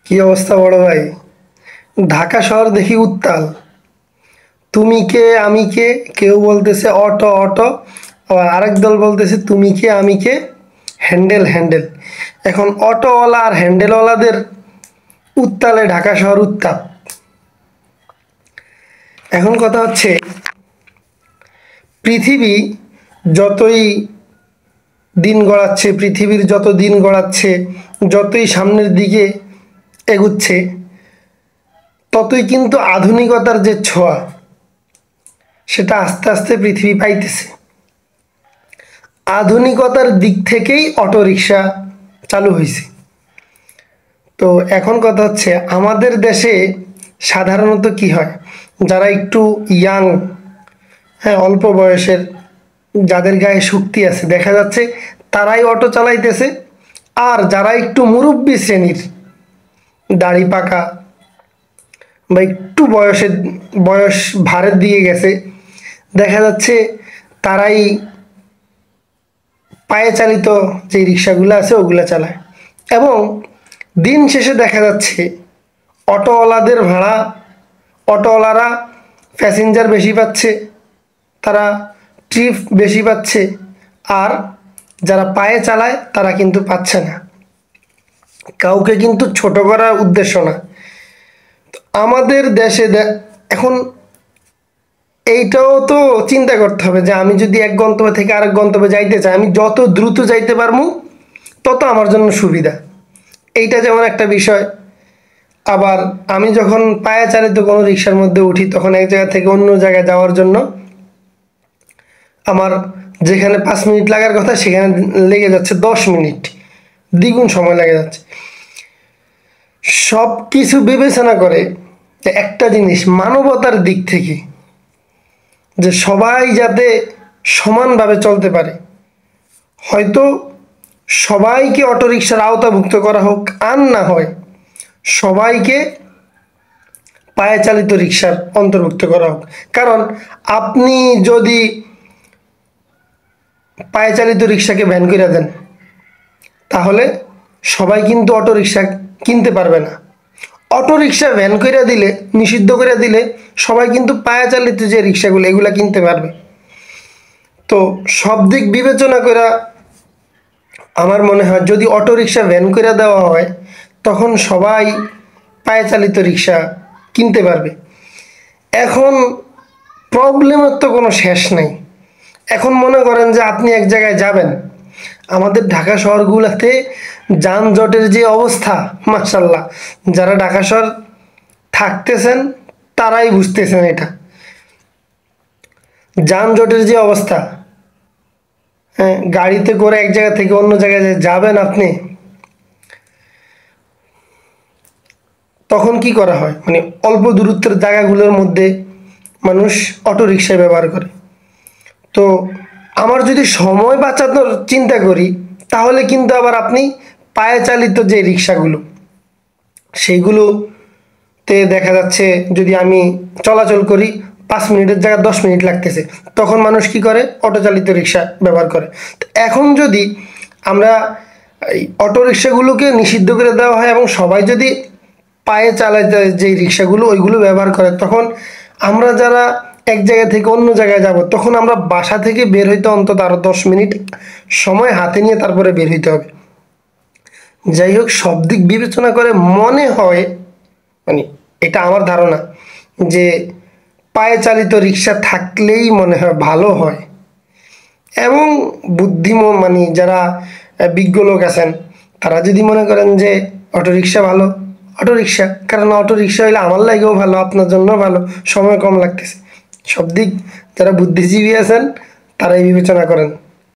কি অবস্থা বড় ভাই? ঢাকা শহর দেখি উত্তাল। তুমি কে আমি কে, কেউ বলতেছে অটো অটো, আবার আরেক দল বলতেছে তুমি কে আমি কে, হ্যান্ডেল হ্যান্ডেল। এখন অটোওয়ালা আর হ্যান্ডেলওয়ালাদের উত্তালে ঢাকা শহর উত্তাপ। এখন কথা হচ্ছে, পৃথিবী যতই দিন গড়াচ্ছে, পৃথিবীর যত দিন গড়াচ্ছে, যতই সামনের দিকে এগুচ্ছে, ততই কিন্তু আধুনিকতার যে ছোঁয়া, সেটা আস্তে আস্তে পৃথিবী পাইতেছে। আধুনিকতার দিক থেকেই অটোরিকশা চালু হয়েছে। তো এখন কথা হচ্ছে, আমাদের দেশে সাধারণত কি হয়, যারা একটু ইয়াং, হ্যাঁ, অল্প বয়সের, যাদের গায়ে শক্তি আছে, দেখা যাচ্ছে তারাই অটো চালাইতেছে। আর যারা একটু মুরব্বী শ্রেণীর, দাড়ি পাকা বা একটু বয়স ভারের দিয়ে গেছে, দেখা যাচ্ছে তারাই পায়ে চালিত যে রিক্সাগুলো আছে ওগুলো চালায়। এবং দিন শেষে দেখা যাচ্ছে অটোওয়ালাদের ভাড়া, অটোওয়ালারা প্যাসেঞ্জার বেশি পাচ্ছে, তারা ট্রিপ বেশি পাচ্ছে, আর যারা পায়ে চালায় তারা কিন্তু পাচ্ছে না। কাউকে কিন্তু ছোট করার উদ্দেশ্য না। আমাদের দেশে এখন এইটাও তো চিন্তা করতে হবে যে আমি যদি এক গন্তব্য থেকে আরেক গন্তব্যে যাইতে চাই, আমি যত দ্রুত যাইতে পারবো তত আমার জন্য সুবিধা। এইটা যেমন একটা বিষয়। আবার আমি যখন পায়ে চালিত কোনো রিক্সার মধ্যে উঠি, তখন এক জায়গা থেকে অন্য জায়গায় যাওয়ার জন্য আমার যেখানে 5 মিনিট লাগার কথা সেখানে লেগে যাচ্ছে 10 মিনিট, দ্বিগুণ সময় লেগে যাচ্ছে। সব কিছু বিবেচনা করে একটা জিনিস, মানবতার দিক থেকে, যে সবাই যাতে সমানভাবে চলতে পারে, হয়তো সবাইকে অটোরিকশার আওতাভুক্ত করা হোক, আর না হয় সবাইকে পায়ে চালিত রিক্সার অন্তর্ভুক্ত করা হোক। কারণ আপনি যদি পায়ে চালিত রিক্সাকে ব্যান করে দেন, তাহলে সবাই কিন্তু অটোরিকশা কিনতে পারবে না। অটোরিকশা ব্যান করে দিলে, নিষিদ্ধ করে দিলে, সবাই কিন্তু পায়ে চালিত যে রিক্সাগুলো এগুলা কিনতে পারবে। তো সব দিক বিবেচনা করে আমার মনে হয় যদি অটোরিকশা ব্যান করে দেওয়া হয়, তখন সবাই পায়ে চালিত রিক্সা কিনতে পারবে। এখন প্রবলেমের তো কোনো শেষ নাই। এখন মনে করেন যে আপনি এক জায়গায় যাবেন, আমাদের ঢাকা শহরগুলোতে যানজটের যে অবস্থা, মাশাল্লাহ, যারা ঢাকা শহর থাকতেছেন তারাই বুঝতেছেন এটা। যানজটের যে অবস্থা, হ্যাঁ, গাড়িতে করে এক জায়গা থেকে অন্য জায়গায় যাবেন আপনি, তখন কি করা হয়, মানে অল্প দূরত্বের জায়গাগুলোর মধ্যে মানুষ অটোরিকশা ব্যবহার করে। তো আমার যদি সময় বাঁচানোর চিন্তা করি, তাহলে কিন্তু আবার আপনি পায়ে চালিত যে রিক্সাগুলো, সেইগুলোতে দেখা যাচ্ছে যদি আমি চলাচল করি, 5 মিনিটের জায়গায় 10 মিনিট লাগতেছে, তখন মানুষ কি করে, অটো চালিত রিক্সা ব্যবহার করে। তো এখন যদি আমরা এই অটো রিক্সাগুলোকে নিষিদ্ধ করে দেওয়া হয় এবং সবাই যদি পায়ে চালাতে যে রিক্সাগুলো ওইগুলো ব্যবহার করে, তখন আমরা যারা এক জায়গা থেকে অন্য জায়গায় যাব, তখন আমরা বাসা থেকে বের হইতে অন্তত আরও 10 মিনিট সময় হাতে নিয়ে তারপরে বের হইতে হবে। যাই হোক, সব দিক বিবেচনা করে মনে হয়, মানে এটা আমার ধারণা, যে পায়ে চালিত রিক্সা থাকলেই মনে হয় ভালো হয়। এবং মানে যারা বিজ্ঞ লোক আছেন, তারা যদি মনে করেন যে অটোরিকশা ভালো, অটোরিকশা, কারণ অটোরিকশা হইলে আমার লাগেও ভালো, আপনার জন্য ভালো, সময় কম লাগতেছে। সব দিক যারা বুদ্ধিজীবী আছেন তারাই বিবেচনা করেন।